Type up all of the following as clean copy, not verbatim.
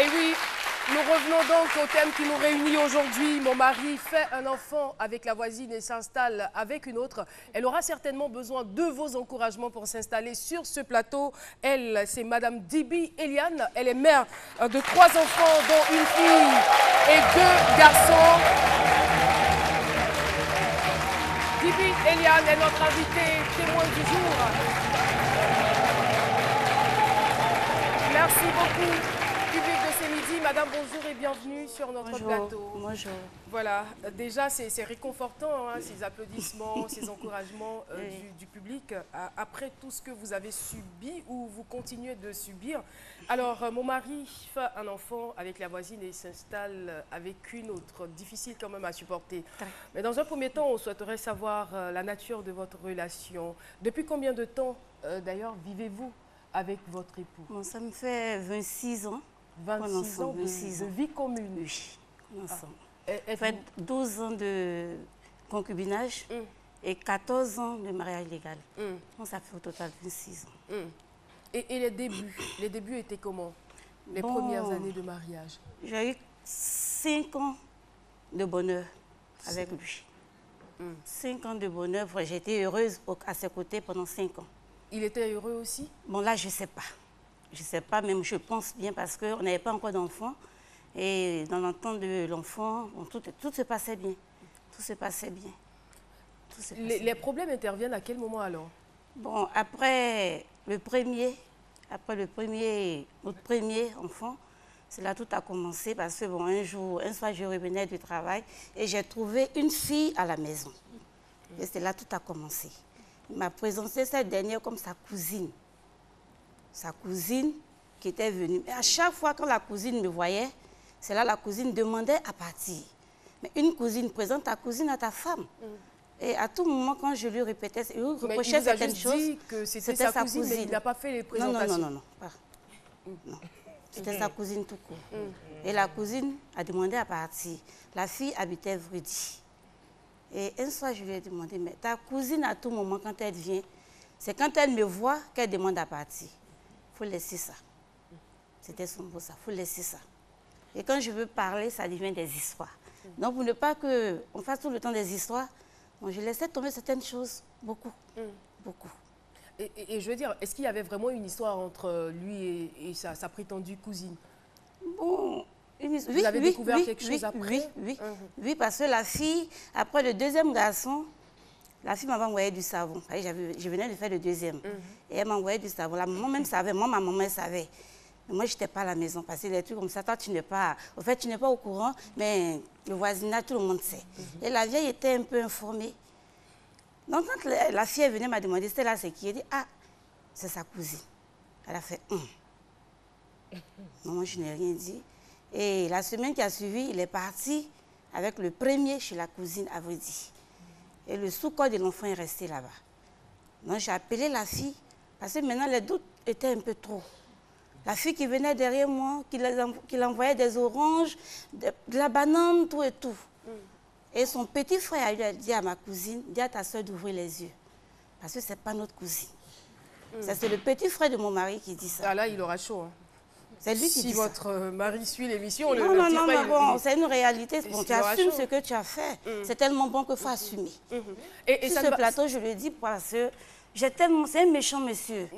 Et oui, nous revenons donc au thème qui nous réunit aujourd'hui. Mon mari fait un enfant avec la voisine et s'installe avec une autre. Elle aura certainement besoin de vos encouragements pour s'installer sur ce plateau. Elle, c'est Madame Dibi Eliane. Elle est mère de 3 enfants, dont une fille et 2 garçons. Dibi Eliane est notre invitée témoin du jour. Merci beaucoup. Public de ce midi, Madame, bonjour et bienvenue sur notre plateau. Bonjour. Voilà, déjà c'est réconfortant, hein, ces applaudissements, ces encouragements du public, après tout ce que vous avez subi ou vous continuez de subir. Alors, mon mari fait un enfant avec la voisine et s'installe avec une autre, difficile quand même à supporter. Mais dans un premier temps, on souhaiterait savoir la nature de votre relation. Depuis combien de temps, d'ailleurs, vivez-vous avec votre époux? Bon, ça me fait 26 ans. 26 ans de vie commune. Oui, ensemble. Ça fait 12 ans de concubinage et 14 ans de mariage légal. Donc ça fait au total 26 ans. Et les débuts étaient comment? Les premières années de mariage? J'ai eu 5 ans de bonheur avec lui. 5 ans de bonheur. J'ai été heureuse à ses côtés pendant 5 ans. Il était heureux aussi? Bon, là, je ne sais pas. Je ne sais pas, même je pense bien parce qu'on n'avait pas encore d'enfant. Et dans l'entente de l'enfant, bon, tout se passait bien. Tout se passait bien. Les problèmes interviennent à quel moment alors? Bon, après notre premier enfant, c'est là tout a commencé parce que bon, un soir, je revenais du travail et j'ai trouvé une fille à la maison. Et c'est là tout a commencé. Il m'a présenté cette dernière comme sa cousine. Sa cousine qui était venue. Et à chaque fois quand la cousine me voyait, c'est là la cousine demandait à partir. Mais une cousine, présente ta cousine à ta femme. Et à tout moment, quand je lui répétais, il reprochait certaines choses. Il vous a juste dit que c'était sa cousine, mais il n'a pas fait les présentations. Non. C'était sa cousine tout court. Et la cousine a demandé à partir. La fille habitait Vredi. Et un soir, je lui ai demandé, mais ta cousine, à tout moment, quand elle vient, c'est quand elle me voit qu'elle demande à partir. Il faut laisser ça. C'était son mot, ça. Il faut laisser ça. Et quand je veux parler, ça devient des histoires. Donc, pour ne pas qu'on fasse tout le temps des histoires, bon, je laissais tomber certaines choses. Beaucoup. Beaucoup. Et je veux dire, est-ce qu'il y avait vraiment une histoire entre lui et sa prétendue cousine? Bon, vous avez découvert quelque chose après? Oui, parce que la fille, après le deuxième garçon, la fille m'avait envoyé du savon. Je venais de faire le deuxième. Et elle m'a envoyé du savon. La maman même savait. Moi, ma maman, elle savait. Mais moi, je n'étais pas à la maison. Parce que des trucs comme ça, toi, tu n'es pas... En fait, tu n'es pas au courant. Mais le voisinage, tout le monde sait. Et la vieille était un peu informée. Donc, quand la fille est venue m'a demandé, c'était là, c'est qui? Elle dit, ah, c'est sa cousine. Elle a fait, Non, moi, je n'ai rien dit. Et la semaine qui a suivi, il est parti avec le premier chez la cousine à Vredi. Et le sous-corps de l'enfant est resté là-bas. Donc j'ai appelé la fille, parce que maintenant les doutes étaient un peu trop. La fille qui venait derrière moi, qui envoyait des oranges, de la banane, tout et tout. Et son petit frère lui a dit à ma cousine, dis à ta soeur d'ouvrir les yeux. Parce que ce n'est pas notre cousine. C'est le petit frère de mon mari qui dit ça. Ah là, il aura chaud. Hein. C'est lui qui dit ça. Si votre mari suit l'émission, non, c'est une réalité. Bon, tu assumes ce que tu as fait. C'est tellement bon qu'il faut assumer. Et sur ce plateau, je le dis parce que c'est un méchant monsieur.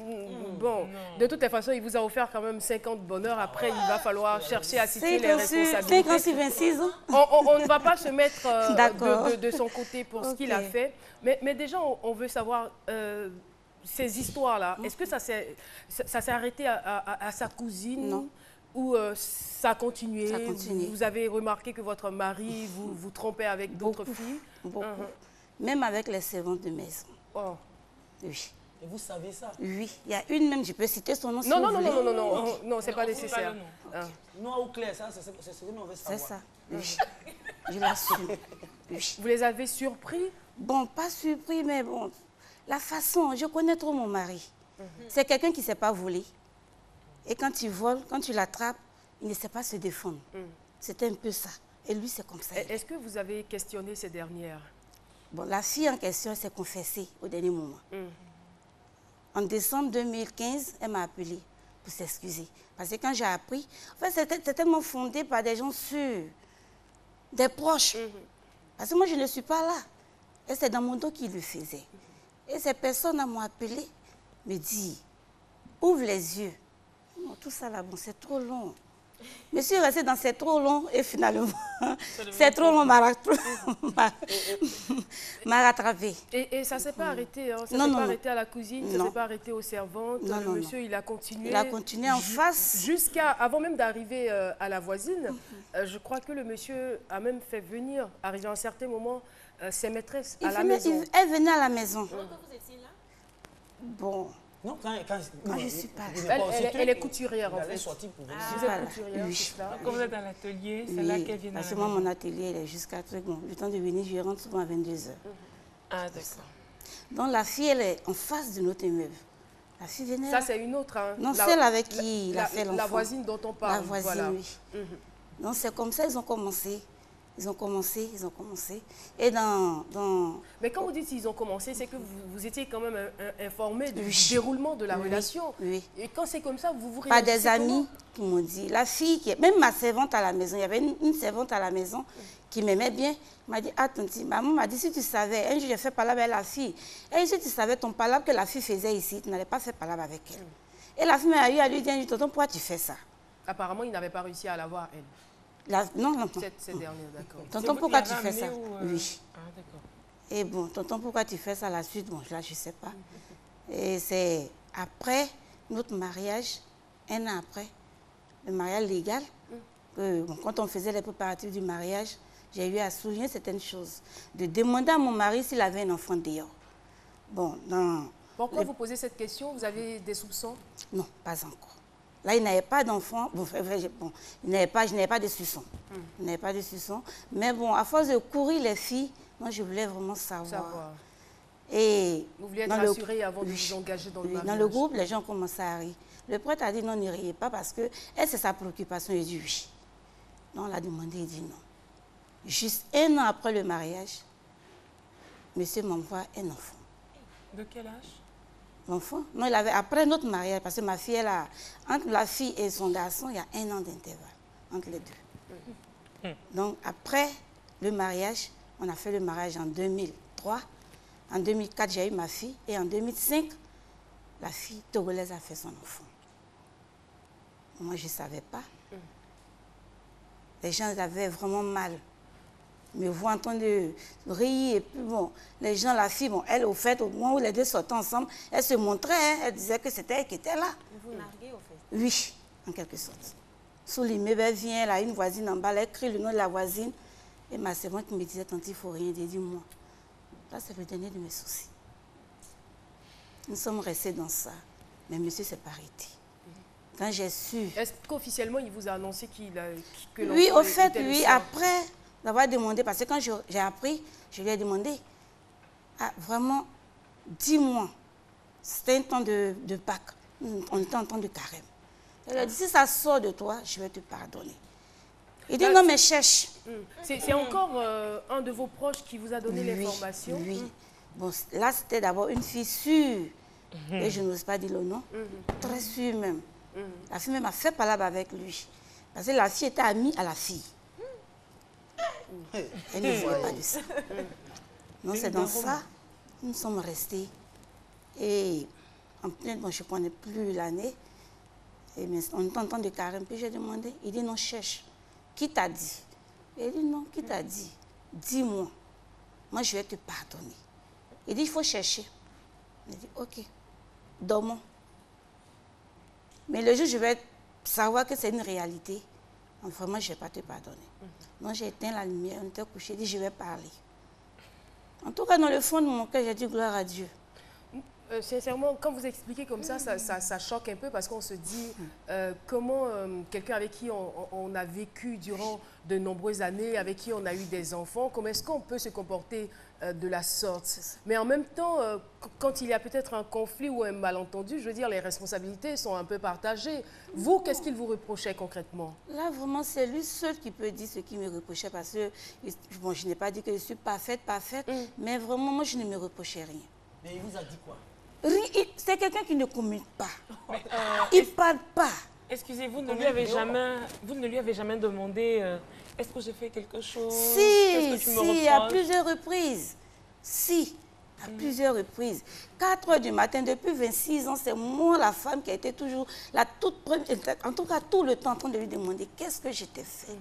Bon, de toutes les façons, il vous a offert quand même 50 bonheurs. Après, il va falloir chercher à situer les responsabilités. 56, 26 ans. On ne va pas se mettre de son côté pour ce qu'il a fait. Mais déjà, on veut savoir... ces histoires-là, est-ce que ça s'est arrêté à sa cousine? Non. Ou ça a continué? Ça a continué. Vous avez remarqué que votre mari vous trompait avec d'autres filles? Beaucoup. Même avec les servantes de maison. Oh. Oui. Et vous savez ça? Oui. Il y a une même, je peux citer son nom si non, vous voulez. non, c'est pas nécessaire. Noir ou clair, ça, c'est ce que nous veut savoir. C'est ça. Oui. Je l'assume. Oui. Vous les avez surpris? Bon, pas surpris, mais bon... La façon, je connais trop mon mari. C'est quelqu'un qui ne sait pas voler. Et quand il vole, quand tu l'attrapes, il ne sait pas se défendre. C'était un peu ça. Et lui, c'est comme ça. Est-ce que vous avez questionné ces dernières? Bon, la fille en question s'est confessée au dernier moment. En décembre 2015, elle m'a appelée. pour s'excuser. Parce que quand j'ai appris, en fait, c'était tellement fondé par des gens sûrs, des proches. Parce que moi, je ne suis pas là. Et c'est dans mon dos qu'il le faisait. Et ces personnes m'ont appelé, me dit, ouvre les yeux. Non, tout ça là, bon, c'est trop long. Je suis restée dans c'est trop long et finalement, c'est trop long m'a rattrapé. Et ça ne s'est pas arrêté, hein. Ça ne Non, s'est non, pas non. arrêté à la cuisine, ça ne Non. s'est pas arrêté aux servantes. Non, Le non, monsieur, il a continué. Il a continué en face. Jusqu'à, avant même d'arriver à la voisine, je crois que le monsieur a même fait venir, arrivé à un certain moment, ses maîtresses à la maison. Elle venait à la maison. Quand vous étiez là? Bon. Non, quand je suis pas là. il n'est pas aussi Elle est truc, couturière, en il allait fait. sortir pour venir. Vous Voilà. êtes couturière, Oui. c'est ça? Quand vous êtes à l'atelier, c'est Oui, là qu'elle vient à la parce que moi, maison. mon atelier, il est jusqu'à truc. Bon, le temps de venir, je rentre souvent à 22h. Ah, d'accord. Donc, la fille, elle est en face de notre immeuble. La fille venait Ça, là. c'est une autre. Hein. Non, celle avec qui il a fait La l'enfant. voisine dont on parle. La voisine, voilà. oui. Donc, c'est comme ça, ils ont commencé. Ils ont commencé. Et Mais quand vous dites qu'ils ont commencé, c'est que vous étiez quand même informé du Oui. déroulement de la Oui, relation. oui. Et quand c'est comme ça, vous Par réagissez des amis comment? qui m'ont dit, la fille, même ma servante à la maison, il y avait une servante à la maison qui m'aimait bien, m'a dit, ah tonti, maman m'a dit, si tu savais, un jour j'ai fait palabre avec la fille, et si tu savais ton palabre que la fille faisait ici, tu n'allais pas faire palabre avec elle. Et la fille m'a eu à lui dire, tonton, pourquoi tu fais ça? Apparemment, il n'avait pas réussi à l'avoir, elle. Non. Cette dernière, d'accord. C'est Tonton, vous pourquoi qui tu l'avez fais ça? amené ou, Oui. Ah, d'accord. Et bon, tonton, pourquoi tu fais ça la suite? Bon, là, je ne sais pas. Et c'est après notre mariage, un an après, le mariage légal, bon, quand on faisait les préparatifs du mariage, j'ai eu à souligner certaines choses. De demander à mon mari s'il avait un enfant dehors. Bon, Pourquoi vous posez cette question? Vous avez des soupçons? non, pas encore. Là, il n'avait pas d'enfant. Bon, je n'avais pas de soupçons. Il n'avait pas de soupçons. Mais bon, à force de courir les filles, moi, je voulais vraiment savoir. Et Vous vouliez être dans rassurée avant de vous engager dans le mariage. Dans le groupe, les gens commençaient à rire. Le prêtre a dit non, n'y riez pas parce que elle, c'est sa préoccupation. Il dit oui. Non, on l'a demandé, il dit non. Juste un an après le mariage, monsieur m'envoie un enfant. De quel âge? L'enfant? Non, il avait, après notre mariage, parce que ma fille, elle a, entre la fille et son garçon, il y a un an d'intervalle entre les deux. Donc, après le mariage, on a fait le mariage en 2003. En 2004, j'ai eu ma fille. Et en 2005, la fille togolaise a fait son enfant. Moi, je ne savais pas. Les gens avaient vraiment mal. Me voient en train de rire. Et puis bon, les gens, la fille, bon, elle, au fait, au moment où les deux sortaient ensemble, elle se montrait, hein, elle disait que c'était elle qui était là. Vous narguez au fait? Oui, en quelque sorte. Sous l'immeuble, elle vient, elle a une voisine en bas, elle écrit le nom de la voisine. Et ma servante me disait, tante, il ne faut rien dire, dis-moi. Là, c'est le dernier de mes soucis. Nous sommes restés dans ça. Mais monsieur s'est pas arrêté. Quand j'ai su... Est-ce qu'officiellement, il vous a annoncé que Oui, l'enfant au fait, était le oui, sien? après d'avoir demandé, parce que quand j'ai appris, je lui ai demandé, ah, vraiment, dis-moi, c'était un temps de Pâques, on était en temps de carême. Elle a dit, si ça sort de toi, je vais te pardonner. Il dit, non, mais cherche. C'est encore un de vos proches qui vous a donné l'information? Oui. Bon, là, c'était d'abord une fille sûre, et je n'ose pas dire le nom, très sûre même. La fille même a fait palabre avec lui, parce que la fille était amie à la fille. Elle ne voulait pas de ça. Non, c'est dans ça, nous sommes restés. Et en plein, bon, je ne connais plus l'année, et on est en temps de carême, puis j'ai demandé, il dit non, cherche. Qui t'a dit? Il dit non, qui t'a dit? Dis-moi, moi je vais te pardonner. Il dit, il faut chercher. Il dit, ok, dormons. Mais le jour où je vais savoir que c'est une réalité, vraiment, je ne vais pas te pardonner. Donc, j'ai éteint la lumière, on était couché, j'ai dit, je vais parler. En tout cas, dans le fond de mon cœur, j'ai dit gloire à Dieu. Sincèrement, quand vous expliquez comme ça, ça choque un peu parce qu'on se dit comment quelqu'un avec qui on a vécu durant de nombreuses années, avec qui on a eu des enfants, comment est-ce qu'on peut se comporter de la sorte? Mais en même temps, quand il y a peut-être un conflit ou un malentendu, je veux dire, les responsabilités sont un peu partagées. Vous, qu'est-ce qu'il vous reprochait concrètement? Là, vraiment, c'est lui seul qui peut dire ce qu'il me reprochait parce que, bon, je n'ai pas dit que je suis parfaite, mais vraiment, moi, je ne me reprochais rien. Mais il vous a dit quoi? C'est quelqu'un qui ne communique pas. Il ne parle pas. Excusez-vous, vous ne lui avez jamais demandé est-ce que j'ai fait quelque chose? Si, à plusieurs reprises. Si, à plusieurs reprises. 4 heures du matin, depuis 26 ans, c'est moi la femme qui a été toujours la toute première, en tout cas tout le temps en train de lui demander qu'est-ce que je t'ai fait?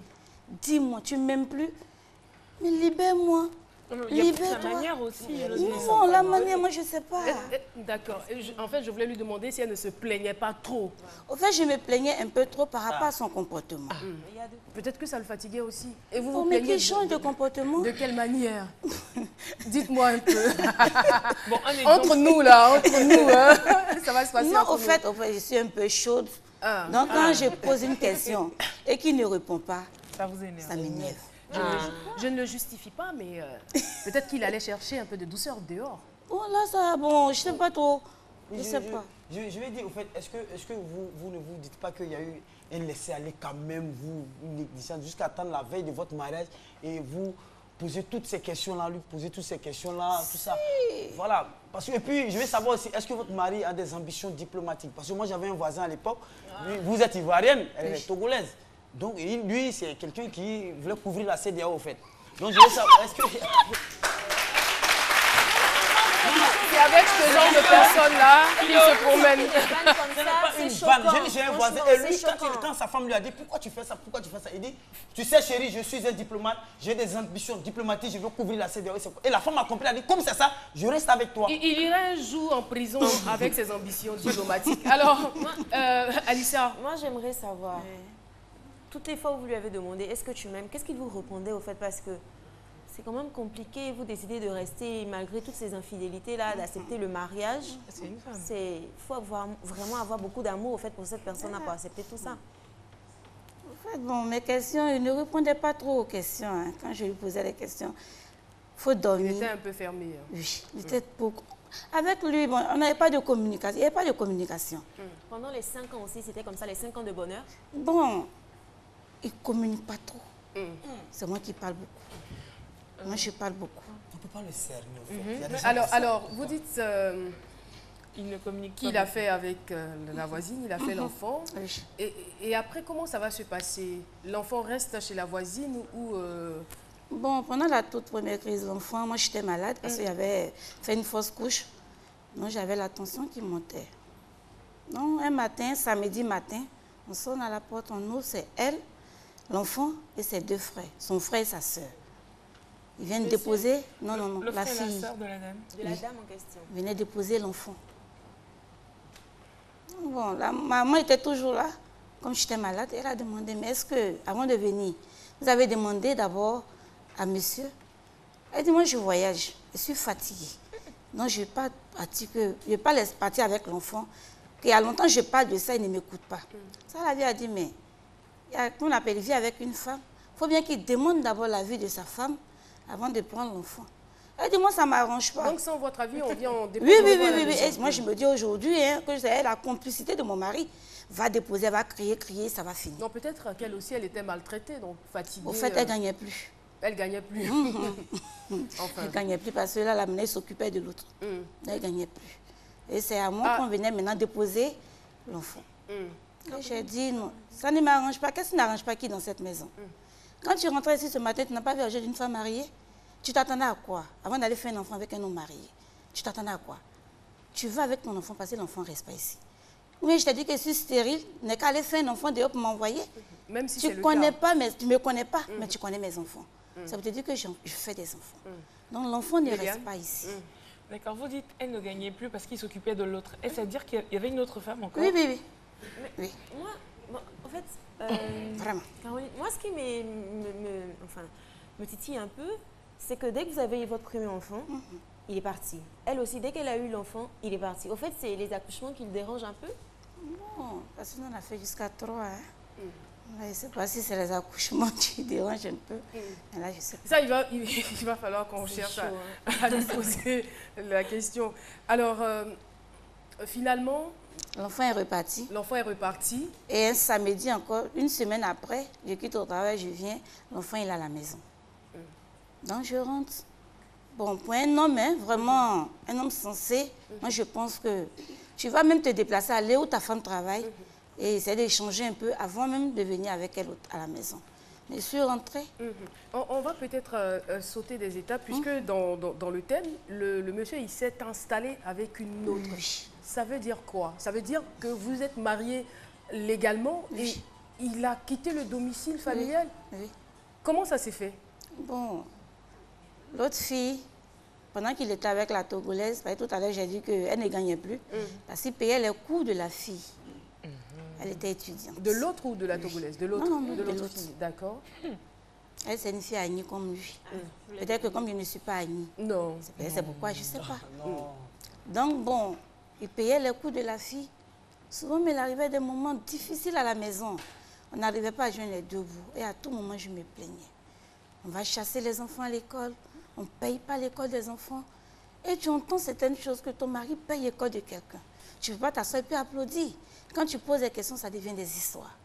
Dis-moi, tu ne m'aimes plus? Mais libère-moi. Il y a peut-être la manière aussi. Non, la manière, moi je ne sais pas. D'accord. En fait, je voulais lui demander si elle ne se plaignait pas trop. Au fait, je me plaignais un peu trop par rapport à son comportement. Peut-être que ça le fatiguait aussi. Et vous Oh, vous mais plaignez qu'il change de comportement. De quelle manière? Dites-moi un peu. Bon, Entre nous, là, entre nous, hein. Ça va se passer Non, entre au nous. fait, je suis un peu chaude. Donc, quand je pose une question et qu'il ne répond pas, ça vous énerve. Ça m'énerve. Je ne le justifie pas, mais peut-être qu'il allait chercher un peu de douceur dehors. Oh là, ça, bon, je ne sais pas trop. Je sais pas. Je vais dire, au fait, est-ce que vous ne vous dites pas qu'il y a eu un laisser-aller quand même, vous, une négligence, jusqu'à attendre la veille de votre mariage et vous posez toutes ces questions-là, lui posez toutes ces questions-là, tout ça. Voilà. Parce que, et puis, je veux savoir aussi, est-ce que votre mari a des ambitions diplomatiques? Parce que moi, j'avais un voisin à l'époque, vous êtes ivoirienne, elle est togolaise. Donc, lui, c'est quelqu'un qui voulait couvrir la CEDEAO, au fait. Donc, je veux savoir, est-ce que... C'est avec ce genre de personnes-là qu'il se promène. Une vanne. J'ai un voisin, et lui, quand sa femme lui a dit, pourquoi tu fais ça, pourquoi tu fais ça, il dit, tu sais chérie, je suis un diplomate, j'ai des ambitions diplomatiques, je veux couvrir la CEDEAO. Et la femme a compris, elle a dit, comme c'est ça, je reste avec toi. Il irait un jour en prison avec ses ambitions diplomatiques. Alors, Alissa. Moi, j'aimerais savoir, toutes les fois où vous lui avez demandé, est-ce que tu m'aimes, qu'est-ce qu'il vous répondait au fait? Parce que c'est quand même compliqué, vous décidez de rester, malgré toutes ces infidélités-là, d'accepter le mariage. C'est une femme. Il faut vraiment avoir beaucoup d'amour au fait pour cette personne-là pour accepter tout ça. En fait, bon, mes questions, il ne répondait pas trop aux questions. Hein. Quand je lui posais les questions, il faut dormir. Il était un peu fermé. Hein. Oui, il était beaucoup. Avec lui, bon, on n'avait pas de communication. Il n'y avait pas de communication. Pendant les 5 ans aussi, c'était comme ça, les 5 ans de bonheur? Bon, il ne communique pas trop. C'est moi qui parle beaucoup. Moi, je parle beaucoup. On ne peut pas le cerner, en fait. Alors, vous dites il ne communique pas. qu'il a fait avec la voisine, il a fait l'enfant. Oui. Et après, comment ça va se passer? L'enfant reste chez la voisine ou... Bon, pendant la toute première crise de l'enfant, moi, j'étais malade parce qu'il avait fait une fausse couche. Donc, j'avais la tension qui montait. Donc, un matin, samedi matin, on sonne à la porte, on ouvre, c'est elle, l'enfant et ses 2 frères, son frère et sa sœur. Ils viennent déposer... Non, la fille. La sœur de la dame. De la dame en question. Ils venaient déposer l'enfant. Bon, la maman était toujours là. Comme j'étais malade, elle a demandé, mais est-ce que, avant de venir, vous avez demandé d'abord à monsieur? Elle dit, moi je voyage, je suis fatiguée. Donc je ne vais pas laisser partir avec l'enfant. Il y a longtemps, je parle de ça, il ne m'écoute pas. Ça, la vie a dit, mais on appelle vie avec une femme. Il faut bien qu'il demande d'abord l'avis de sa femme avant de prendre l'enfant. Elle dit, moi, ça ne m'arrange pas. Donc, sans votre avis, on vient en déposer. Oui. Et moi, je me dis aujourd'hui que la complicité de mon mari va déposer, elle va crier, ça va finir. Non, peut-être qu'elle aussi, elle était maltraitée, donc fatiguée. Au fait, elle ne gagnait plus. Elle ne gagnait plus. Enfin. Elle ne gagnait plus parce que là, la menée s'occupait de l'autre. Elle ne gagnait plus. Et c'est à moi qu'on venait maintenant déposer l'enfant. Et j'ai dit, non, ça ne m'arrange pas. Qu'est-ce qui n'arrange pas qui dans cette maison? Quand tu rentrais ici ce matin, tu n'as pas vu l'âge d'une femme mariée? Tu t'attendais à quoi? Avant d'aller faire un enfant avec un homme marié, tu t'attendais à quoi? Tu vas avec ton enfant parce que l'enfant ne reste pas ici. Oui, je t'ai dit que je suis stérile, n'est qu'à aller faire un enfant dehors pour m'envoyer. Même si tu ne me connais pas, mais tu connais mes enfants. Ça veut te dire que je fais des enfants. Donc l'enfant ne reste pas ici. D'accord, vous dites qu'elle ne gagnait plus parce qu'il s'occupait de l'autre. Est-ce à dire qu'il y avait une autre femme encore? Oui. Mais moi, en fait, vraiment. Caroline, moi, ce qui me titille un peu, c'est que dès que vous avez eu votre premier enfant, il est parti. Elle aussi, dès qu'elle a eu l'enfant, il est parti. Au fait, c'est les accouchements qui le dérangent un peu? Non, parce que nous, on a fait jusqu'à 3. Hein. Je ne sais pas si c'est les accouchements qui dérangent un peu. Mais là, je sais pas. Ça, il va falloir qu'on cherche à lui poser la question. Alors, finalement... L'enfant est reparti. L'enfant est reparti. Et un samedi encore, une semaine après, je quitte au travail, je viens, l'enfant il est à la maison. Donc je rentre. Bon, pour un homme, hein, vraiment, un homme sensé, moi je pense que tu vas même te déplacer, aller où ta femme travaille et essayer d'échanger un peu avant même de venir avec elle à la maison. Mais je suis rentrée. On va peut-être sauter des étapes, puisque dans le thème, le monsieur il s'est installé avec une autre. Oui. Ça veut dire quoi? Ça veut dire que vous êtes mariés légalement et il a quitté le domicile familial? Oui. Comment ça s'est fait? Bon, l'autre fille, pendant qu'il était avec la Togolaise, parce que tout à l'heure j'ai dit qu'elle ne gagnait plus, parce qu'il payait les cours de la fille. Elle était étudiante. De l'autre ou de la Togolaise? De l'autre. Non, de de l'autre l'autre. fille, d'accord. Elle, c'est une fille Agni comme lui. Peut-être que comme je ne suis pas Agni, Non. c'est pourquoi je ne sais pas. Non. Donc bon, il payait les cours de la fille. Souvent, mais il arrivait des moments difficiles à la maison. On n'arrivait pas à joindre les deux bouts. Et à tout moment, je me plaignais. On va chasser les enfants à l'école. On ne paye pas l'école des enfants. Et tu entends certaines choses que ton mari paye l'école de quelqu'un. Tu ne peux pas t'asseoir et puis applaudir. Quand tu poses des questions, ça devient des histoires.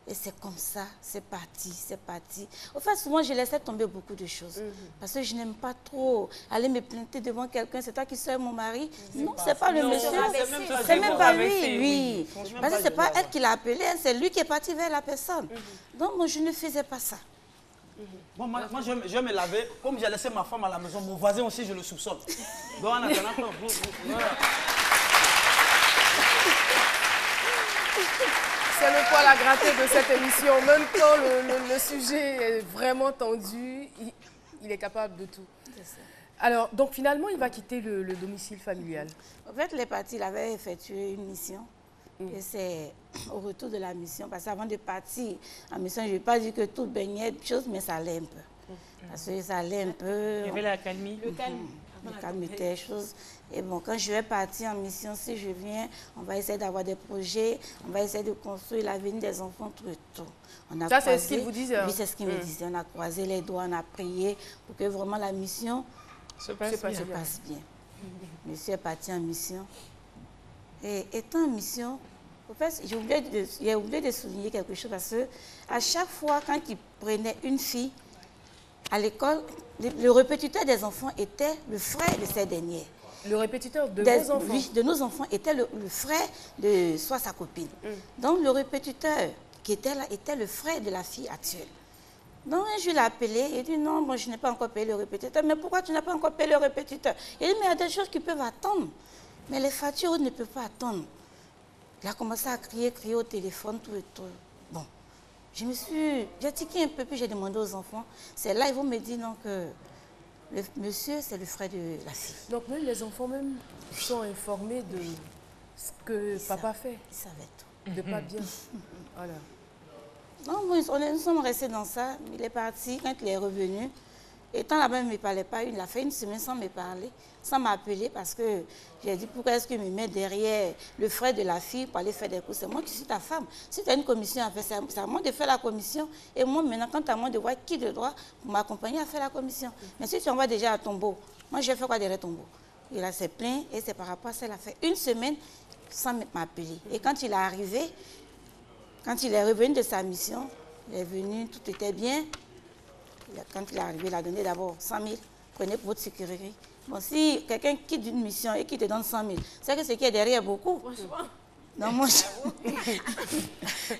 Et c'est comme ça, c'est parti, c'est parti. Au fait, souvent, je laissais tomber beaucoup de choses. Parce que je n'aime pas trop aller me plainter devant quelqu'un. C'est toi qui sois mon mari. Non, c'est pas le monsieur. C'est même pas lui, oui. Parce que c'est pas elle qui l'a appelé, c'est lui qui est parti vers la personne. Donc, moi, je ne faisais pas ça. Bon, moi je vais me laver. Comme j'ai laissé ma femme à la maison, mon voisin aussi, je le soupçonne. Donc, en attendant, voilà. C'est le poil à gratter de cette émission. Même quand le sujet est vraiment tendu, il est capable de tout. Alors, donc finalement, il va quitter le domicile familial. En fait, les partis, il avait effectué une mission. Et c'est au retour de la mission, parce qu'avant de partir en mission, je ne vais pas dire que tout baignait de choses, mais ça allait un peu. Parce que ça allait un peu. Il y avait la calmie. Le calme. Le calme était des choses. Et bon, quand je vais partir en mission, si je viens, on va essayer d'avoir des projets, on va essayer de construire l'avenir des enfants, tout. Ça, c'est ce qu'il vous disait? Oui, c'est ce qu'il me disait. On a croisé les doigts, on a prié pour que vraiment la mission Se passe bien. Monsieur est parti en mission. Et étant en mission, en fait, j'ai oublié de souligner quelque chose parce que à chaque fois, quand il prenait une fille à l'école, le répétiteur des enfants était le frère de ces dernières. Le répétiteur de vos enfants? Oui, de nos enfants était le frère de soit sa copine. Donc le répétiteur qui était là était le frère de la fille actuelle. Donc je l'ai appelé et dit non, moi je n'ai pas encore payé le répétiteur. Mais pourquoi tu n'as pas encore payé le répétiteur? Il dit mais il y a des choses qui peuvent attendre. Mais les factures ne peuvent pas attendre. Il a commencé à crier au téléphone, tout et tout. Bon, j'ai tiqué un peu, puis j'ai demandé aux enfants. C'est là, ils vont me dire non, que le monsieur, c'est le frère de la fille. Donc même les enfants même sont informés de ce que papa fait? Ils savaient tout. De pas bien. Voilà. Non, nous sommes restés dans ça. Il est parti, quand il est revenu, étant là-bas, il ne me parlait pas. Il a fait une semaine sans me parler, sans m'appeler, parce que j'ai dit, pourquoi est-ce qu'il me met derrière le frère de la fille pour aller faire des cours? C'est moi qui suis ta femme. Si tu as une commission à faire, c'est à moi de faire la commission. Et moi, maintenant, quand à moi de voir qui de droit pour m'accompagner à faire la commission. Mais si tu envoies déjà à Tombeau, moi, je vais faire quoi derrière Tombeau? Il a s'est plaint et c'est par rapport à ça, il a fait une semaine sans m'appeler. Et quand il est arrivé, quand il est revenu de sa mission, il est venu, tout était bien. Quand il est arrivé, il a donné d'abord 100 000. Prenez pour votre sécurité. Bon, si quelqu'un quitte d'une mission et qui te donne 100 000, c'est que ce qui est derrière beaucoup. Non, moi,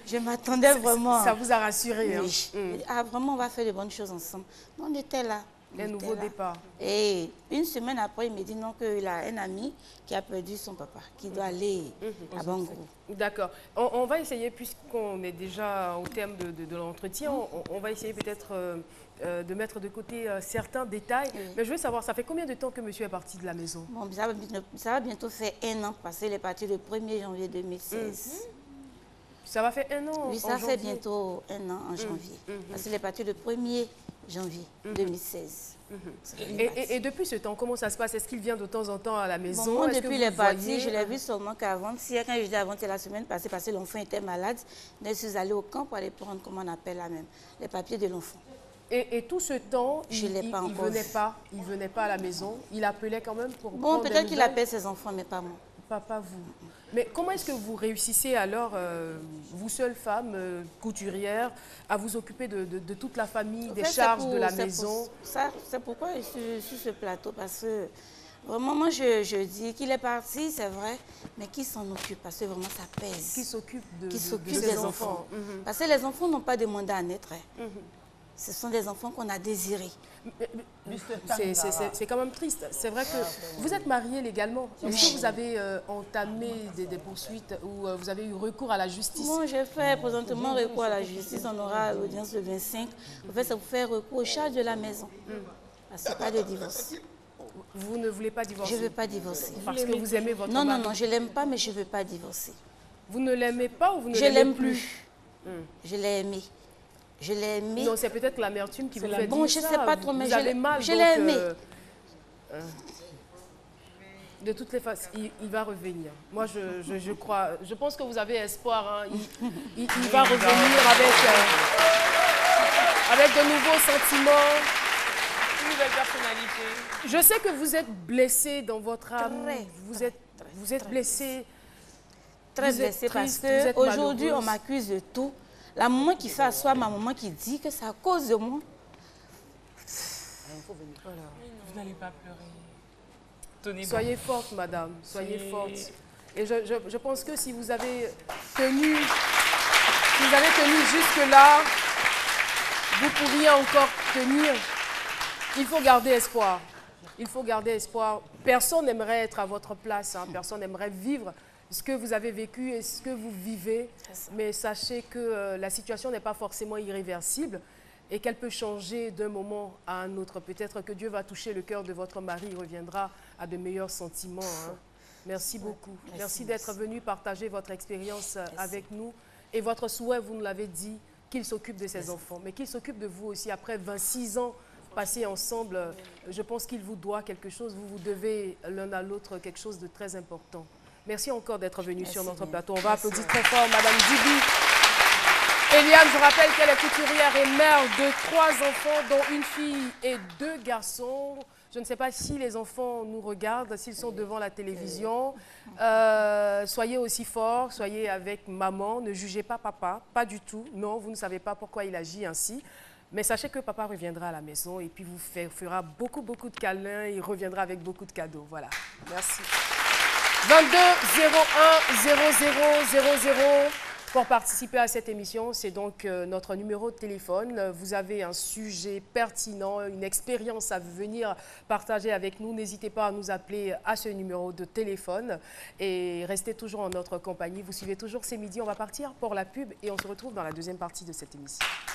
je m'attendais vraiment. Ça vous a rassuré? Oui. Ah, vraiment, on va faire de bonnes choses ensemble. On était là. Un nouveau départ. Et une semaine après, il me dit non, qu'il a un ami qui a perdu son papa, qui doit aller à Bango. D'accord. On va essayer, puisqu'on est déjà au terme de l'entretien, on va essayer peut-être de mettre de côté certains détails. Mais je veux savoir, ça fait combien de temps que monsieur est parti de la maison? Bon, ça va bientôt faire 1 an, parce qu'il est parti le 1er janvier 2016. Ça va faire 1 an? Oui, ça fait bientôt 1 an en janvier. Parce qu'il est parti le 1er janvier 2016. Et depuis ce temps, comment ça se passe? Est-ce qu'il vient de temps en temps à la maison? Bon, moi, depuis il est parti, je l'ai vu seulement qu'avant-hier, quand je dis avant, c'est la semaine passée, parce que l'enfant était malade, je suis allée au camp pour aller prendre, comment on appelle là même, les papiers de l'enfant. Et tout ce temps, il ne venait pas à la maison? Il appelait quand même pour bon, peut-être qu'il appelle ses enfants, mais pas moi. Pas vous. Mais comment est-ce que vous réussissez alors, vous seule femme, couturière, à vous occuper de toute la famille, des charges de la maison? C'est pourquoi je suis sur ce plateau, parce que vraiment, moi, je dis qu'il est parti, c'est vrai, mais qui s'en occupe, parce que vraiment, ça pèse. Qui s'occupe des enfants. Parce que les enfants n'ont pas demandé à naître. Ce sont des enfants qu'on a désirés. C'est quand même triste. C'est vrai que vous êtes mariée légalement. Est-ce que vous avez entamé des poursuites ou vous avez eu recours à la justice? Bon, j'ai fait présentement recours à la justice. On aura l'audience le 25. En fait, ça vous fait recours aux charges de la maison. Ce n'est pas de divorce. Vous ne voulez pas divorcer? Je ne veux pas divorcer. Parce que vous aimez votre mari? Non, non, je ne l'aime pas, mais je ne veux pas divorcer. Vous ne l'aimez pas ou vous ne l'aimez plus? Je l'ai aimé. Je l'ai aimé. Non, c'est peut-être l'amertume qui vous fait dire bon, je ne sais pas trop, mais je l'ai aimé. De toutes les façons, il va revenir. Moi, je crois, je pense que vous avez espoir. Hein. Il va revenir avec de nouveaux sentiments. Une nouvelle personnalité. Je sais que vous êtes blessé dans votre âme. Vous êtes blessé. Très blessé parce qu'aujourd'hui, on m'accuse de tout. La maman qui fait asseoir ma maman qui dit que c'est à cause de moi. Voilà. Vous n'allez pas pleurer. Soyez forte, madame. Soyez forte. Et je pense que si vous avez tenu, jusque-là, vous pourriez encore tenir. Il faut garder espoir. Il faut garder espoir. Personne n'aimerait être à votre place. Hein. Personne n'aimerait vivre ce que vous avez vécu et ce que vous vivez. Mais sachez que la situation n'est pas forcément irréversible et qu'elle peut changer d'un moment à un autre. Peut-être que Dieu va toucher le cœur de votre mari. Il reviendra à de meilleurs sentiments. Hein. Merci beaucoup. Merci d'être venu partager votre expérience avec nous. Et votre souhait, vous nous l'avez dit, qu'il s'occupe de ses enfants. Mais qu'il s'occupe de vous aussi. Après 26 ans passés ensemble, je pense qu'il vous doit quelque chose. Vous devez l'un à l'autre quelque chose de très important. Merci encore d'être venu sur notre plateau. On va applaudir très fort Madame Djiby. Eliane, je rappelle qu'elle est couturière et mère de 3 enfants, dont une fille et 2 garçons. Je ne sais pas si les enfants nous regardent, s'ils sont devant la télévision. Soyez aussi forts, soyez avec maman. Ne jugez pas papa, pas du tout. Non, vous ne savez pas pourquoi il agit ainsi. Mais sachez que papa reviendra à la maison et puis vous fera beaucoup de câlins. Il reviendra avec beaucoup de cadeaux. Voilà. Merci. 22 01 00 00 pour participer à cette émission, c'est donc notre numéro de téléphone. Vous avez un sujet pertinent, une expérience à venir partager avec nous. N'hésitez pas à nous appeler à ce numéro de téléphone et restez toujours en notre compagnie. Vous suivez toujours C'est Midi. On va partir pour la pub et on se retrouve dans la deuxième partie de cette émission.